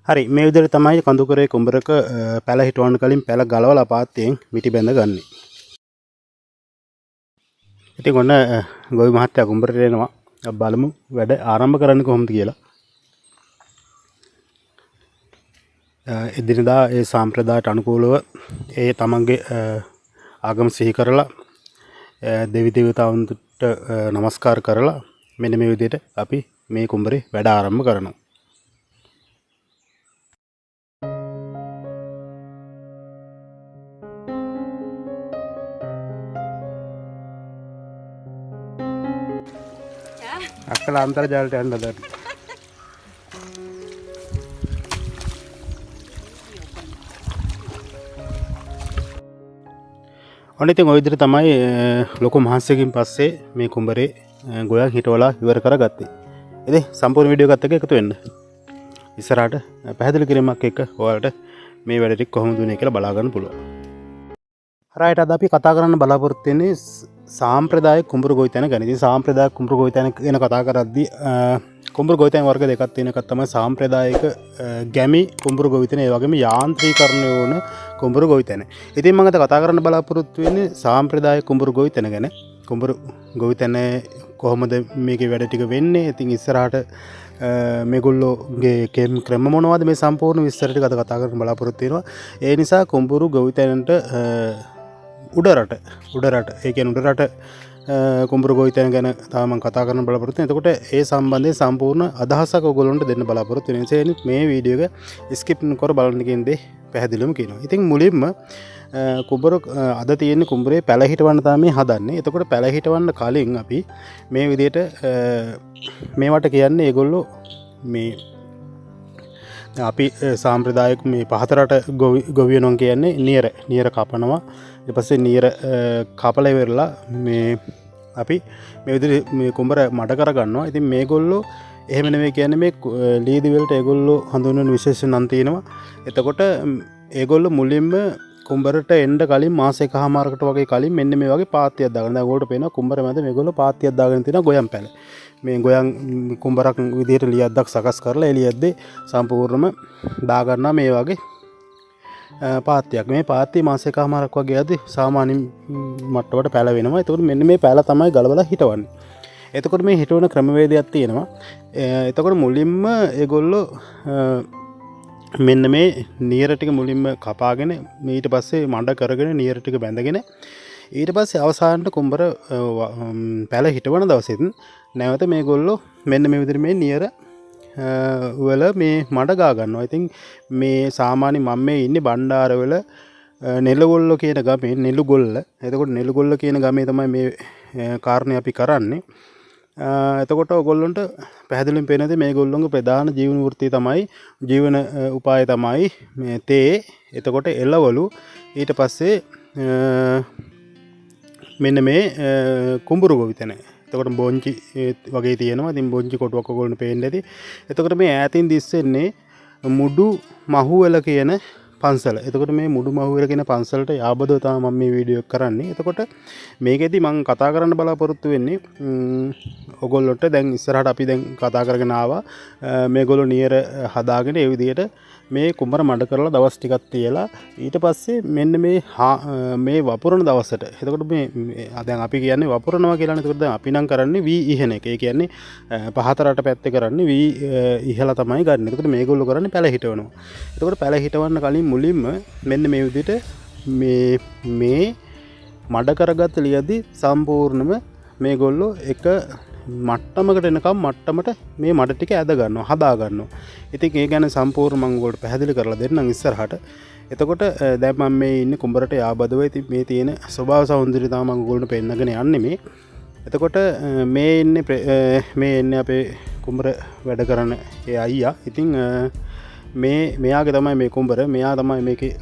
හරි මේ විදිහට තමයි කඳුකරේ කුඹරක පැල හිටවන්න කලින් පැල ගලවලා පාත්තෙන් මිටි බැඳ ගන්න. ඉතින් ඔන්න ගොවි මහත්තයා කුඹරට එනවා. බලමු වැඩ ආරම්භ කරන්න කොහොමද කියලා. එදිනදා ඒ සාම්ප්‍රදායට අනුකූලව ඒ තමන්ගේ ආගම සිහි කරලා දෙවි දේවතාවුන්ට නමස්කාර කරලා මෙන්න මේ විදිහට අපි මේ කුඹරේ වැඩ ආරම්භ කරනවා. අක්කලා අන්තර්ජාලයට යන්න හදන්න. ඔන්න ඉතින් ওই විදිහට තමයි ලොකු මහන්සියකින් පස්සේ මේ කුඹරේ ගොයන් හිටවලා ඉවර කරගත්තේ. ඉතින් සම්පූර්ණ වීඩියෝ එකත් එක්ක එකතු වෙන්න. ඉස්සරහට පැහැදිලි කිරීමක් එක්ක ඔයාලට මේ වැඩ ටික කොහොමද වුනේ කියලා බලා ගන්න පුළුවන්. හරියට අද අපි කතා කරන්න බලාපොරොත්තු වෙන්නේ සාම්ප්‍රදායික කුඹුරු ගොවිතැන ගැන. ඉතින් සාම්ප්‍රදායික කුඹුරු ගොවිතැන ගැන කතා කරද්දී කුඹුරු ගොවිතැන් වර්ග දෙකක් තියෙන එකක් තමයි සාම්ප්‍රදායික ගැමි කුඹුරු ගොවිතැන, ඒ වගේම යාන්ත්‍රීකරණය වුණ කුඹුරු ගොවිතැන. ඉතින් මම අද කතා කරන්න බලාපොරොත්තු වෙන්නේ සාම්ප්‍රදායික කුඹුරු ගොවිතැන ගැන. කුඹුරු ගොවිතැන කොහොමද මේකේ වැඩ ටික වෙන්නේ? ඉතින් ඉස්සරහට මේගොල්ලෝගේ ක්‍රම මොනවද? මේ සම්පූර්ණ විස්තර ටික අද කතා කරන්න බලාපොරොත්තු වෙනවා. ඒ නිසා කුඹුරු ගොවිතැනට උඩරට ඒ කියන්නේ උඩරට කුඹුරු ගොවිතැන ගැන තමයි මම කතා කරන්න බලාපොරොත්තු වෙන්නේ. එතකොට ඒ සම්බන්ධයෙන් සම්පූර්ණ අදහසක් ඔයගොල්ලන්ට දෙන්න බලාපොරොත්තු වෙන නිසා මේ වීඩියෝ එක ස්කිප් නොකර බලන්න කියන දේ පැහැදිලිවම කියනවා. ඉතින් මුලින්ම කුඹුරු අද තියෙන කුඹුරේ පැල හිටවන්න තමයි හදන්නේ. එතකොට පැල හිටවන්න කලින් අපි මේ විදිහට මේවට කියන්නේ ඒගොල්ලෝ මේ අපි සාම්ප්‍රදායික මේ පහතරට ගොවියනොන් කියන්නේ නියර කපනවා. ඊට පස්සේ නියර කපලා ඉවරලා මේ අපි මේ විදිහට මේ කුඹර මඩ කරගන්නවා. ඉතින් මේගොල්ලෝ එහෙම නෙවෙයි කියන්නේ මේ ලීදි වලට ඒගොල්ලෝ හඳුන්වන විශේෂ නම් තියෙනවා. එතකොට ඒගොල්ලෝ මුලින්ම කුඹරට එන්න කලින් මාස එකමාරකට වගේ කලින් මෙන්න මේ වගේ පාත්තියක් දාගෙන. දැන් ඔයගොල්ලෝ පේනවා කුඹර මැද මේගොල්ලෝ පාත්තියක් දාගෙන තියෙනවා ගොයම් පැල. මේ ගොයම් කුඹරක් විදිහට ලියද්දක් සකස් කරලා එළියද්දී සම්පූර්ණම දා ගන්නවා මේ වගේ පාත්තියක්. මේ පාත්තිය මාස එකමාරක් වගේ යද්දී සාමාන්‍ය මට්ටමකට පැල වෙනවා. එතකොට මෙන්න මේ පැල තමයි ගලවලා හිටවන්නේ. එතකොට මේ හිටවන ක්‍රමවේදයක් තියෙනවා. එතකොට මුලින්ම ඒගොල්ලෝ මෙන්න මේ නියර ටික මුලින්ම කපාගෙන ඊට පස්සේ මඩ කරගෙන නියර ටික බැඳගෙන ඊට පස්සේ අවසානට කුඹර පැල හිටවන දවසෙත් නැවත මේගොල්ලෝ මෙන්න මේ විදිහට මේ නියර වල මේ මඩ ගා ගන්නවා. ඉතින් මේ සාමාන්‍ය මම මේ ඉන්නේ බණ්ඩාරවල නෙළුගොල්ල කියන ගමේ නෙළුගොල්ල. එතකොට නෙළුගොල්ල කියන ගමේ තමයි මේ කාරණේ අපි කරන්නේ. එතකොට ඔයගොල්ලන්ට පැහැදිලිවම පේනද මේගොල්ලෝගේ ප්‍රධාන ජීවන වෘත්තිය තමයි ජීවන උපාය තමයි මේ තේ. එතකොට එළවලු ඊට පස්සේ මෙන්න මේ කුඹුරු ගොවිතැන. එතකොට බොංචි වගේ තියෙනවා. ඉතින් බොංචි කොටුවක් ඔයගොල්ලන්ට පේන්න ඇති. එතකොට මේ ඈතින් දිස්සෙන්නේ මුඩු මහුවල කියන පන්සල. එතකොට මේ මුඩු මහුවල කියන පන්සලට යාබදව තමයි මම මේ වීඩියෝ එක කරන්නේ. එතකොට මේකෙදි මම කතා කරන්න බලාපොරොත්තු වෙන්නේ ඔයගොල්ලොන්ට දැන් ඉස්සරහට අපි දැන් කතා කරගෙන ආවා මේගොල්ලෝ නියර හදාගෙන ඒ විදිහට මේ කුඹර මඩ කරලා දවස් ටිකක් තියලා ඊට පස්සේ මෙන්න මේ වපුරන දවසට. එතකොට මේ දැන් අපි කියන්නේ වපුරනවා කියලා. එතකොට දැන් අපි නම් කරන්නේ වී ඉහන එක. ඒ කියන්නේ පහතරට පැත්තේ කරන්නේ වී ඉහලා තමයි ගන්න. එතකොට මේගොල්ලෝ කරන්නේ පැල හිටවනවා. එතකොට පැල හිටවන්න කලින් මුලින්ම මෙන්න මේ විදිහට මේ මඩ කරගත්ත ලියදී සම්පූර්ණම මේගොල්ලෝ එක මට්ටමකට එනකම් මට්ටමට මේ මඩ ටික ඇද ගන්නවා, හදා ගන්නවා. ඉතින් ඒ ගැන සම්පූර්ණ මම ඔයගොල්ලෝ පැහැදිලි කරලා දෙන්නම් ඉස්සරහට. එතකොට දැන් මම මේ ඉන්නේ කුඹරට යාබදව. ඉතින් මේ තියෙන ස්වභාව සෞන්දර්යය තමයි මම ඔයගොල්ලන්ට පෙන්නගෙන යන්නේ මේ. එතකොට මේ ඉන්නේ අපේ කුඹර වැඩ කරන ඒ අයියා. ඉතින් මෙයාගේ තමයි මේ කුඹර. මෙයා තමයි මේකේ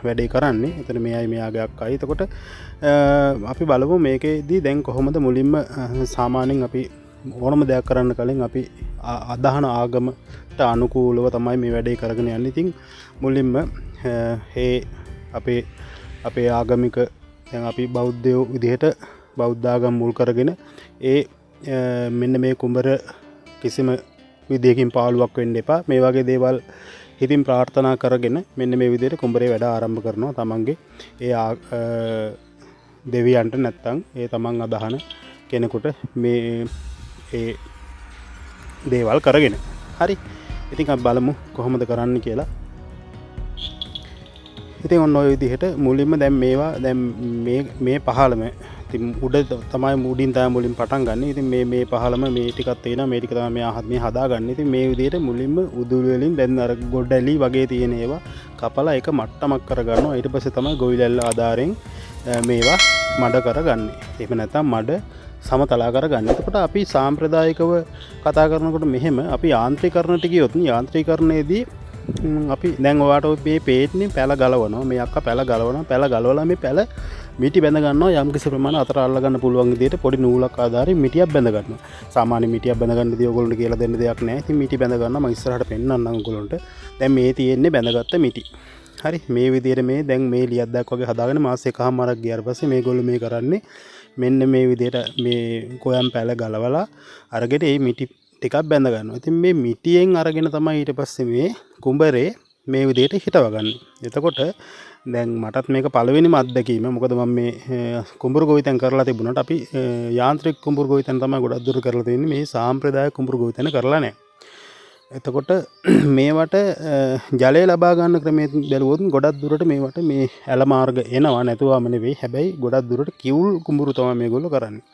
වැඩේ කරන්නේ. එතන මෙයාගේ අක්කයි. එතකොට අපි බලමු මේකේදී දැන් කොහොමද මුලින්ම සාමාන්‍යයෙන් අපි ඕනම දෙයක් කරන්න කලින් අපි අදහන ආගමට අනුකූලව තමයි මේ වැඩේ කරගෙන යන්නේ. ඉතින් මුලින්ම අපේ ආගමික දැන් අපි බෞද්ධයෝ විදිහට බෞද්ධ ආගම මුල් කරගෙන මෙන්න මේ කුඹර කිසිම විදියකින් පාළුවක් වෙන්න එපා. මේ වගේ දේවල් හිතින් ප්‍රාර්ථනා කරගෙන මෙන්න මේ විදිහට කුඹරේ වැඩ ආරම්භ කරනවා තමන්ගේ ඒ දෙවියන්ට නැත්තම් ඒ තමන් අදහන කෙනෙකුට මේ ඒ දේවල් කරගෙන. හරි. ඉතින් අපි බලමු කොහොමද කරන්න කියලා. ඉතින් ඔන්න ඔය විදිහට මුලින්ම දැන් මේවා දැන් මේ පහළම ඉතින් උඩ තමයි මුඩින් තමයි මුලින් පටන් ගන්න. ඉතින් මේ පහළම මේ ටිකක් තියෙනවා. මේ ටික තමයි මේ හදාගන්න. ඉතින් මේ විදිහට මුලින්ම උදුළු වලින් දැන් අර ගොඩැලි වගේ තියෙන ඒවා කපලා එක මට්ටමක් කරගන්නවා. ඊට පස්සේ තමයි ගොවිලැල්ල ආධාරයෙන් මේවා මඩ කරගන්නේ. එහෙම නැත්නම් මඩ සමතලා කරගන්න. එතකොට අපි සාම්ප්‍රදායිකව කතා කරනකොට මෙහෙම අපි යාන්ත්‍රීකරණයට ගියොත් යාන්ත්‍රීකරණයේදී අපි දැන් ඔයාලට මේ පේන්නේ පැල ගලවනවා. මේ අක්කා පැල ගලවනවා. පැල ගලවලා මේ පැල මිටි බැඳ ගන්නවා. යම් කිසි ප්‍රමාණයක් අතර අල්ල ගන්න පුළුවන් විදිහට පොඩි නූලක් ආධාරයෙන් මිටියක් බැඳ ගන්නවා. සාමාන්‍ය මිටියක් බැඳ ගන්නදී ඔයගොල්ලන්ට කියලා දෙන්න දෙයක් නැහැ. ඉතින් මිටි බැඳ ගන්නවා. මම ඉස්සරහට පෙන්නන්නම් ඔයගොල්ලන්ට. දැන් මේ තියෙන්නේ බැඳගත්ත මිටි. හරි. මේ විදිහට මේ දැන් මේ ලියද්දක් වගේ හදාගෙන මාස එකමාරක් ගියාට පස්සේ මේගොල්ලෝ මේ කරන්නේ මෙන්න මේ විදිහට මේ කොයම් පැල ගලවලා අරගෙන මේ මිටි ටිකක් බැඳ ගන්නවා. ඉතින් මේ මිටියෙන් අරගෙන තමයි ඊට පස්සේ මේ කුඹරේ මේ විදිහට හිටවගන්නේ. එතකොට දැන් මටත් මේක පළවෙනිම අත්දැකීම. මොකද මම මේ කුඹුරු ගොවිතැන් කරලා තිබුණාට අපි යාන්ත්‍රික කුඹුරු ගොවිතැන් තමයි ගොඩක් දුර කරලා තියෙන්නේ. මේ සාම්ප්‍රදායික කුඹුරු ගොවිතැන කරලා නැහැ. එතකොට මේවට ජලය ලබා ගන්න ක්‍රමයෙන් බැලුවොත් ගොඩක් දුරට මේවට මේ ඇල මාර්ග එනවා නැතුවම නෙවෙයි. හැබැයි ගොඩක් දුරට කිවුල් කුඹුරු තමයි මේගොල්ලෝ කරන්නේ.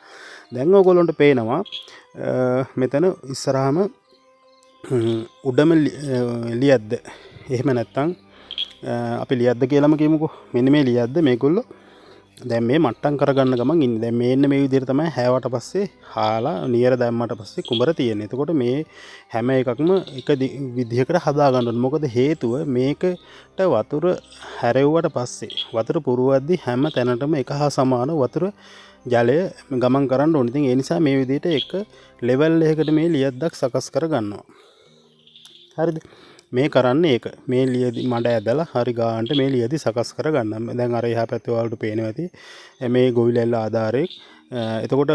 දැන් ඔයගොල්ලන්ට පේනවා මෙතන ඉස්සරහම උඩම ලියද්ද. එහෙම නැත්නම් අපි ලියද්ද කියලාම කියමුකෝ. මෙන්න මේ ලියද්ද මේගොල්ලෝ දැන් මේ මට්ටම් කරගන්න ගමන් ඉන්නේ. දැන් මේන්න මේ විදිහට තමයි හැවට පස්සේ හාලා නියර දැම්මට පස්සේ කුඹර තියෙන්නේ. එතකොට මේ හැම එකක්ම එක විදිහකට හදා ගන්න ඕනේ. මොකද හේතුව මේකට වතුර හැරෙව්වට පස්සේ වතුර පුරවද්දි හැම තැනටම එක හා සමාන වතුර ජලය ගමන් කරන්න ඕනේ. ඉතින් ඒ නිසා මේ විදිහට එක ලෙවල් එකකට මේ ලියද්දක් සකස් කර ගන්නවා. හරිද? මේ කරන්නේ ඒක. මේ ලියදි මඩ ඇදලා හරි ගානට මේ ලියදි සකස් කර ගන්න. දැන් අර එහා පැත්තේ වලට පේනවා ඇති. මේ ගොවිලැල්ල ආධාරයෙන් එතකොට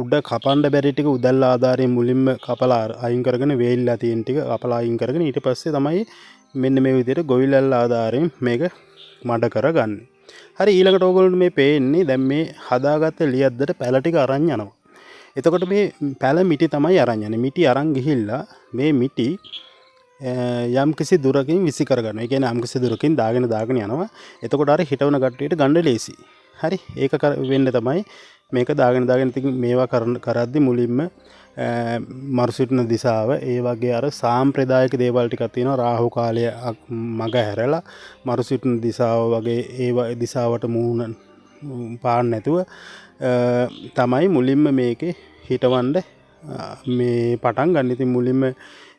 උඩ කපන්න බැරි ටික උදැල්ල ආධාරයෙන් මුලින්ම කපලා අයින් කරගෙන වේලිලා තියෙන ටික කපලා අයින් කරගෙන ඊට පස්සේ තමයි මෙන්න මේ විදිහට ගොවිලැල්ල ආධාරයෙන් මේක මඩ කරගන්නේ. හරි. ඊළඟට ඕගොල්ලෝ මේ පේන්නේ දැන් මේ හදාගත්ත ලියද්දට පැල ටික අරන් යනවා. එතකොට මේ පැල මිටි තමයි අරන් යන්නේ. මිටි අරන් ගිහිල්ලා මේ මිටි යම් කිසි දුරකින් විසි කරගන්න. ඒ කියන්නේ යම් කිසි දුරකින් දාගෙන යනවා. එතකොට අර හිටවන කට්ටියට ගන්න ලේසි. හරි. ඒක වෙන්න තමයි මේක දාගෙන ඉතින් මේවා කරද්දි මුලින්ම මරුසිටින දිශාව ඒ වගේ අර සාම්ප්‍රදායික දේවල් ටිකක් තියෙනවා. රාහු කාලය මග හැරලා මරුසිටින දිශාව වගේ ඒ දිශාවට මූණ පාන්න නැතුව තමයි මුලින්ම මේකේ හිටවන්න මේ පටන් ගන්න. ඉතින් මුලින්ම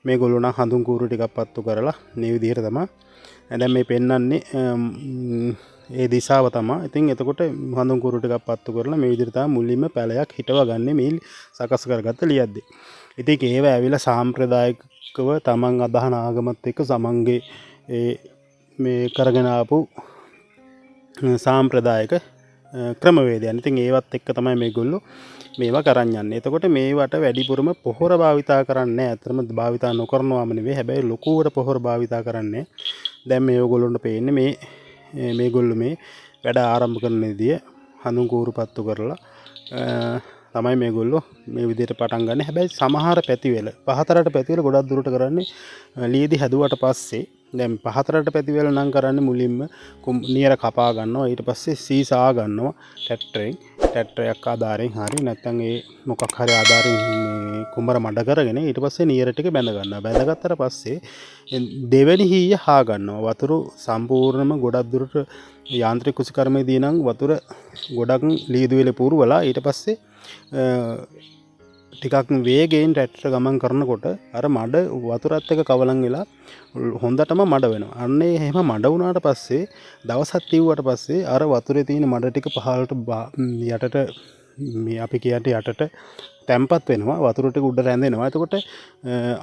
මේගොල්ලෝ නම් හඳුන් කූරු ටිකක් පත්තු කරලා මේ විදිහට තමයි දැන් මේ පෙන්වන්නේ ඒ දිශාව තමයි. ඉතින් එතකොට හඳුන් කූරු ටිකක් පත්තු කරලා මේ විදිහට තමයි මුලින්ම පැලයක් හිටවගන්නේ මේ සකස් කරගත්ත ලියද්දි. ඉතින් ඒව ඇවිල්ලා සාම්ප්‍රදායිකව තමන් අදහන ආගමත් එක්ක සමන්ගේ මේ කරගෙන ආපු සාම්ප්‍රදායික ක්‍රමවේදයන්. ඉතින් ඒවත් එක්ක තමයි මේගොල්ලෝ මේවා කරන් යන්නේ. එතකොට මේවට වැඩිපුරම පොහොර භාවිතා කරන්නේ නැහැ. අතරම භාවිතා නොකරනවාම නෙවෙයි. හැබැයි ලොකුවට පොහොර භාවිතා කරන්නේ. දැන් මේ ඔයගොල්ලන්ට පේන්නේ මේගොල්ලෝ මේ වැඩ ආරම්භ කරන විදිය හඳුන් කූරු පත්තු කරලා තමයි මේගොල්ලෝ මේ විදිහට පටන් ගන්න. හැබැයි සමහර පැතිවල පහතරට පැතිවල ගොඩක් දුරට කරන්නේ ලීදි හැදුවට පස්සේ දැන් පහතරට පැතිවල නම් කරන්නේ මුලින්ම නියර කපා ගන්නවා. ඊට පස්සේ සීසා ගන්නවා ට්‍රැක්ටරයක් ආධාරයෙන් හරි නැත්නම් ඒ මොකක් හරි ආධාරයෙන් කුඹර මඩ කරගෙන ඊට පස්සේ නියර ටික බැඳ ගන්නවා. බැඳගත්තට පස්සේ දෙවෙනි හීය හා ගන්නවා. වතුර සම්පූර්ණයෙන්ම ගොඩක් දුරට යාන්ත්‍රික කෘෂිකර්මයේදී නම් වතුර ගොඩක් ලීදු වෙල පුරවලා ඊට පස්සේ ටිකක් වේගයෙන් ට්‍රැක්ටර ගමන් කරනකොට අර මඩ වතුරත් එක්ක කවලම් වෙලා හොඳටම මඩ වෙනවා. අන්න එහෙම මඩ වුණාට පස්සේ දවසක් තියුවට පස්සේ අර වතුරේ තියෙන මඩ ටික පහළට යටට මේ අපි කියන්නේ යටට තැම්පත් වෙනවා. වතුර ටික උඩ රැඳෙනවා. එතකොට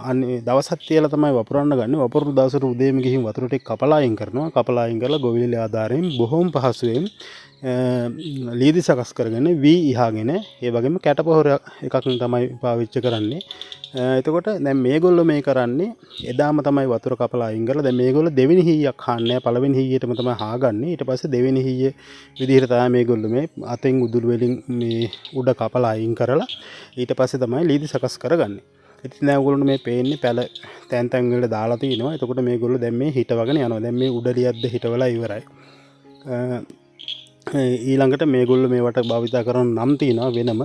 අනේ දවසක් තියලා තමයි වපුරන්න ගන්න. වපුරු දවසට උදේම ගිහින් වතුර ටික කපලා අයින් කරනවා. කපලා අයින් කරලා ගොවිලි ආධාරයෙන් බොහොම පහසුවෙන් ලීදි සකස් කරගෙන වී ඉහාගෙන ඒ වගේම කැටපොහොර එකක් තමයි පාවිච්චි කරන්නේ. එතකොට දැන් මේගොල්ලෝ මේ කරන්නේ එදාම තමයි වතුර කපලා අයින් කරලා දැන් මේගොල්ලෝ දෙවෙනි හීයක් හාන්නේ පළවෙනි හීයටම තමයි හාගන්නේ. ඊට පස්සේ දෙවෙනි හීය විදිහට තමයි මේගොල්ලෝ මේ අතෙන් උදුළු වලින් මේ උඩ කපලා අයින් කරලා ඊට පස්සේ තමයි ලීදි සකස් කරගන්නේ. ඉතින් දැන් ඔයගොල්ලෝ මේ පේන්නේ පැල තැන් තැන් වල දාලා තිනවා. එතකොට මේගොල්ලෝ දැන් මේ හිටවගෙන යනවා. දැන් මේ උඩ ලියද්ද හිටවලා ඉවරයි. ඊළඟට මේගොල්ලෝ මේවට භාවිතා කරන නම් තියෙනවා වෙනම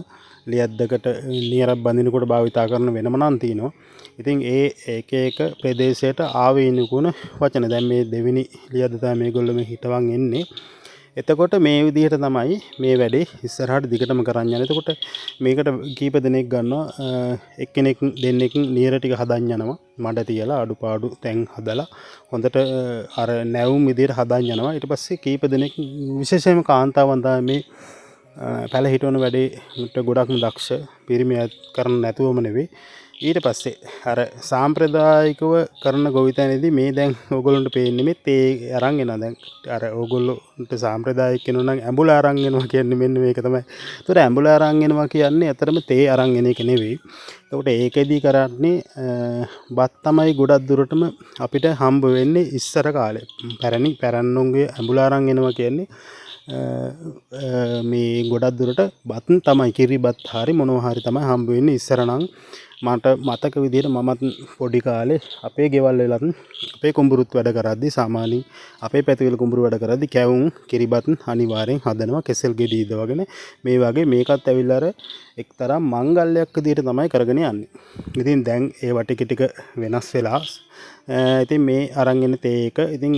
ලියද්දකට නියරක් බඳිනකොට භාවිතා කරන වෙනම නම් තියෙනවා. ඉතින් ඒ එක එක ප්‍රදේශයට ආවේනිකුණ වචන දැන් මේ දෙවෙනි ලියද්ද තමයි මේගොල්ලෝ මේ හිටවන් එන්නේ. එතකොට මේ විදිහට තමයි මේ වැඩේ ඉස්සරහට දිගටම කරන්න යන්නේ. එතකොට මේකට කීප දෙනෙක් ගන්නවා එක්කෙනෙක් දෙන්නෙක් නියර ටික හදන්න යනවා. මඩ තියලා අඩුපාඩු තැන් හදලා හොඳට අර නැවුම් විදිහට හදන්න යනවා. ඊට පස්සේ කීප දෙනෙක් විශේෂයෙන්ම කාන්තාවන් තමයි මේ පැල හිටවන වැඩේට ගොඩක්ම දක්ෂ පිරිමියත් කරන්න නැතුවම නෙවෙයි. ඊට පස්සේ අර සාම්ප්‍රදායිකව කරන ගොවිතැනේදී මේ දැන් ඕගොල්ලන්ට පේන්නේ මේ තේ අරන් එනවා. දැන් අර ඕගොල්ලොන්ට සාම්ප්‍රදායික කෙනෙක් නම් ඇඹුල අරන් එනවා කියන්නේ මෙන්න මේක තමයි. ඒතර ඇඹුල අරන් එනවා කියන්නේ අතරම තේ අරන් එන එක නෙවෙයි. ඒකට ඒකෙදී කරන්නේ බත් තමයි ගොඩක් දුරටම අපිට හම්බ වෙන්නේ ඉස්සර කාලේ. පැරණුන්ගේ ඇඹුල අරන් එනවා කියන්නේ මේ ගොඩක් දුරට බත් තමයි කිරිබත් හරි මොනවා හරි තමයි හම්බ වෙන්නේ ඉස්සර නම්. මට මතක විදිහට මමත් පොඩි කාලේ අපේ ගෙවල් වලත් අපේ කුඹුරුත් වැඩ කරද්දී සාමාන්‍යයෙන් අපේ පැතිවල කුඹුරු වැඩ කරද්දී කැවුම් කිරිබත් අනිවාර්යෙන් හදනවා කෙසෙල් ගෙඩි ඉදවගෙන මේ වගේ මේකත් ඇවිල්ලා අර එක්තරා මංගල්‍යයක් විදිහට තමයි කරගෙන යන්නේ. ඉතින් දැන් ඒ ටික ටික වෙනස් වෙලා ඉතින් මේ අරන් එන තේ එක ඉතින්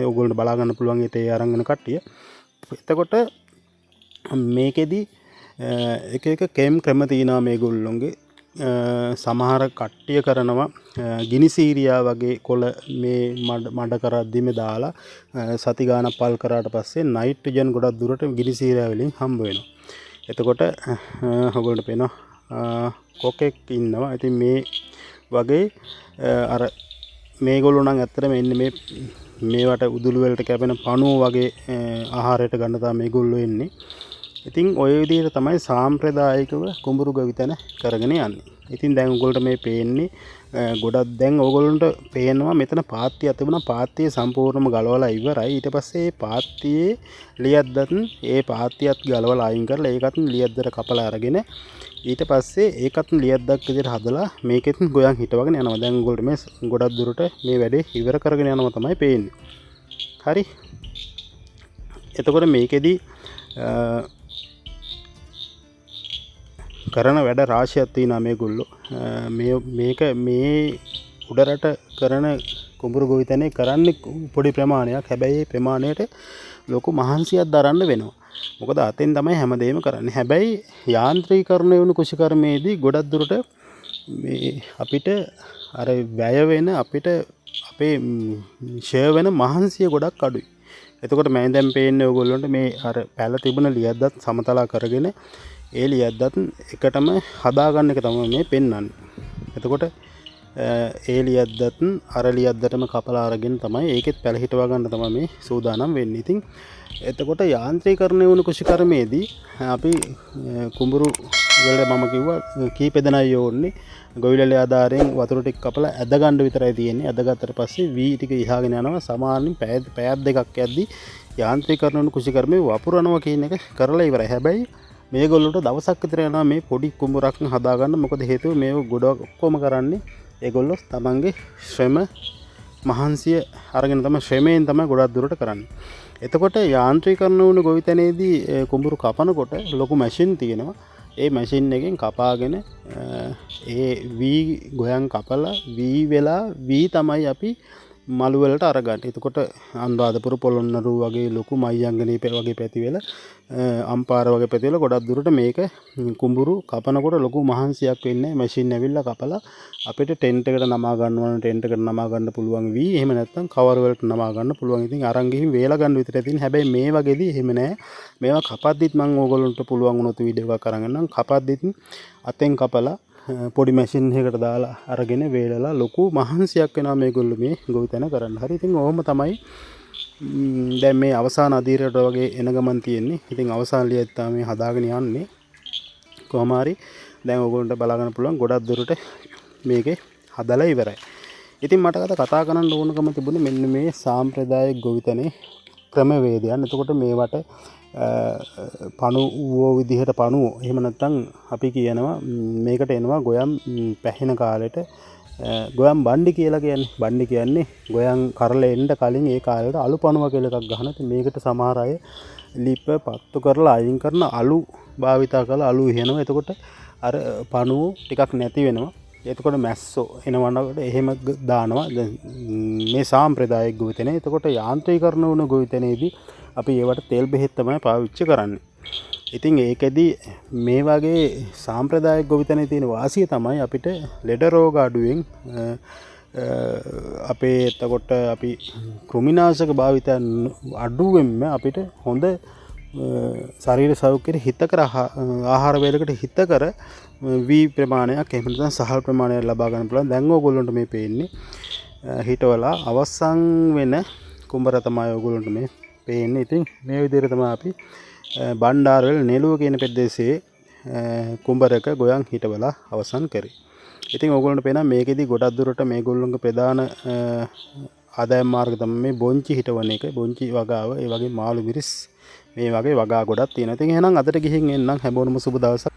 ඕගොල්ලන්ට බලා ගන්න පුළුවන් ඒ තේ අරන් එන කට්ටිය. එතකොට මේකෙදි එක එක කේම් ක්‍රම තියෙනවා මේගොල්ලොන්ගේ. සමහර කට්ටිය කරනවා ගිනි සීරියා වගේ කොළ මේ මඩ කරද්දිම දාලා සති ගානක් පල් කරාට පස්සේ නයිට්‍රජන් ගොඩක් දුරට ගිනි සීරියා වලින් හම්බ වෙනවා. එතකොට ඔයගොල්ලන්ට පේනවා කොකෙක් ඉන්නවා. ඉතින් මේ වගේ අර මේගොල්ලෝ නම් ඇත්තටම එන්නේ මේවට උදුළු වලට කැපෙන පණුව වගේ ආහාරයට ගන්න තමයි මේගොල්ලෝ එන්නේ. ඉතින් ඔය විදිහට තමයි සාම්ප්‍රදායිකව කුඹුරු ගවිතැන කරගෙන යන්නේ. ඉතින් දැන් ඔයගොල්ලන්ට මේ පේන්නේ ගොඩක් දැන් ඔයගොල්ලන්ට පේනවා මෙතන පාත්තියක් තිබුණා. පාත්තිය සම්පූර්ණයෙන්ම ගලවලා ඉවරයි. ඊට පස්සේ පාත්තියේ ලියද්දත් ඒ පාත්තියත් ගලවලා අයින් කරලා ඒකත් ලියද්දට කපලා අරගෙන ඊට පස්සේ ඒකත් ලියද්දක් විදිහට හදලා මේකෙත් ගොයන් හිටවගෙන යනවා. දැන් ඔයගොල්ලන්ට මේ ගොඩක් දුරට මේ වැඩේ ඉවර කරගෙන යනවා තමයි පේන්නේ. හරි. එතකොට මේකෙදි කරන වැඩ රාශියක් තියෙනවා මේගොල්ලෝ. මේක මේ උඩරට කරන කුඹුරු ගොවිතැනේ කරන්නේ පොඩි ප්‍රමාණයක්. හැබැයි මේ ප්‍රමාණයට ලොකු මහන්සියක් දරන්න වෙනවා. මොකද අතෙන් තමයි හැමදේම කරන්නේ. හැබැයි යාන්ත්‍රීකරණය වුණු කුෂිකර්මයේදී ගොඩක් දුරට මේ අපිට අර වැය වෙන අපිට අපේ ෂෙයා වෙන මහන්සිය ගොඩක් අඩුයි. එතකොට මම දැන් පේන්නේ ඔයගොල්ලන්ට මේ අර පැල තිබුණ ලියද්දත් සමතලා කරගෙන ඒ ලියද්දත් එකටම හදාගන්න එක තමයි මේ පෙන්වන්නේ. එතකොට ඒ ලියද්දත් අර ලියද්දටම කපලා අරගෙන තමයි ඒකෙත් පැල හිටවා ගන්න තමයි මේ සූදානම් වෙන්නේ. ඉතින් එතකොට යාන්ත්‍රීකරණය වුණු කුෂිකර්මයේදී අපි කුඹුරු වලට මම කිව්වා කීප දෙනයි ඕන්නේ. ගොවිලේ ආධාරයෙන් වතුර ටික කපලා ඇද ගන්න විතරයි තියෙන්නේ. ඇදගත්තට පස්සේ වී ටික ඉහාගෙන යනවා. සමානින් පැයක් දෙකක් යද්දි යාන්ත්‍රීකරණ වුණු කුෂිකර්මයේ වපුරනවා කියන එක කරලා ඉවරයි. හැබැයි මේගොල්ලොන්ට දවසක් විතර යනවා මේ පොඩි කුඹුරක් හදාගන්න. මොකද හේතුව මේව ගොඩ ඔක්කොම කරන්නේ ඒගොල්ලෝ තමන්ගේ ශ්‍රම මහන්සිය අරගෙන තමයි ශ්‍රමයෙන් තමයි ගොඩක් දුරට කරන්නේ. එතකොට යාන්ත්‍රීකරණ වුණු ගොවිතැනේදී කුඹුරු කපනකොට ලොකු මැෂින් තියෙනවා. ඒ මැෂින් එකෙන් කපාගෙන ඒ වී ගොයන් කපලා වී වෙලා වී තමයි අපි මළු වලට අරගන්නේ. එතකොට අනුරාධපුර පොළොන්නරුව වගේ ලොකු මයංගනේ වගේ පැති වල අම්පාර වගේ පැති වල ගොඩක් දුරට මේක කුඹුරු කපනකොට ලොකු මහන්සියක් වෙන්නේ. මැෂින් ඇවිල්ලා කපලා අපිට ටෙන්ට් එකට නමා ගන්න ඕන ටෙන්ට් එකට නමා ගන්න පුළුවන් වී. එහෙම නැත්නම් කවර් වලට නමා ගන්න පුළුවන්. ඉතින් අරන් ගිහින් වේලා ගන්න විතරයි තියෙන්නේ. හැබැයි මේ වගේදී එහෙම නැහැ. මේවා කපද්දිත් මම ඕගොල්ලන්ට පුළුවන් වුණොත් වීඩියෝ එකක් අරන් ගන්නම්. කපද්දිත් අතෙන් කපලා පොඩි මැෂින් එකකට දාලා අරගෙන වේලලා ලොකු මහන්සියක් වෙනවා මේගොල්ලෝ මේ ගොවිතැන කරන්න. හරි. ඉතින් ඔහොම තමයි දැන් මේ අවසාන අධීරයට වගේ එන ගමන් තියෙන්නේ. ඉතින් අවසාන ලියත් තමයි හදාගෙන යන්නේ. කොහොම හරි දැන් ඔයගොල්ලන්ට බලා ගන්න පුළුවන් ගොඩක් දුරට මේකේ හදලා ඉවරයි. ඉතින් මට කතා කරන්න ඕනකම තිබුණේ මෙන්න මේ සාම්ප්‍රදායික ගොවිතැනේ ක්‍රමවේදයන්. එතකොට මේවට පණුවෝ විදිහට පණුවෝ එහෙම නැත්නම් අපි කියනවා මේකට එනවා ගොයම් පැහෙන කාලෙට ගොයම් බණ්ඩි කියලා කියන්නේ. බණ්ඩි කියන්නේ ගොයම් කරලා එන්න කලින් ඒ කාලේට අලු පණුව කියලා එකක් ගහන. ඉතින් මේකට සමහර අය ලිප පත්තු කරලා අයින් කරන අලු භාවිතා කරලා අලු ඉහෙනවා. එතකොට අර පණුව ටිකක් නැති වෙනවා. එතකොට මැස්සෝ එනවනකොට එහෙම දානවා. මේ සාම්ප්‍රදායික ගොවිතැනේ. එතකොට යාන්ත්‍රීකරණ වුණ ගොවිතැනේදී අපි ඒවට තෙල් බෙහෙත් තමයි පාවිච්චි කරන්නේ. ඉතින් ඒකෙදි මේ වගේ සාම්ප්‍රදායික ගොවිතැනේ තියෙන වාසිය තමයි අපිට ලෙඩ රෝග අඩුවෙන් අපේ එතකොට අපි කෘමිනාශක භාවිතයන් අඩුවෙන්ම අපිට හොඳ ශරීර සෞඛ්‍යයට හිතකර ආහාර වේලකට හිතකර වී ප්‍රමාණයක් එහෙම නැත්නම් සහල් ප්‍රමාණයක් ලබා ගන්න පුළුවන්. දැන් ඕගොල්ලන්ට මේ පේන්නේ හිටවලා අවසන් වෙන කුඹර තමයි ඕගොල්ලන්ට මේ පේන්නේ. ඉතින් මේ විදිහට තමයි අපි බණ්ඩාරවල නෙළුව කියන ප්‍රදේශයේ කුඹරක ගොයන් හිටවලා අවසන් කරේ. ඉතින් ඕගොල්ලන්ට පේනවා මේකෙදි ගොඩක් දුරට මේගොල්ලන්ගේ ප්‍රධාන ආදායම් මාර්ග තමයි මේ බොංචි හිටවන එක. බොංචි වගාව, ඒ වගේ මාළු මිරිස් මේ වගේ වගා ගොඩක් තියෙනවා. ඉතින් එහෙනම් අදට ගිහින් එන්නම්. හැමෝටම සුබ දවසක්.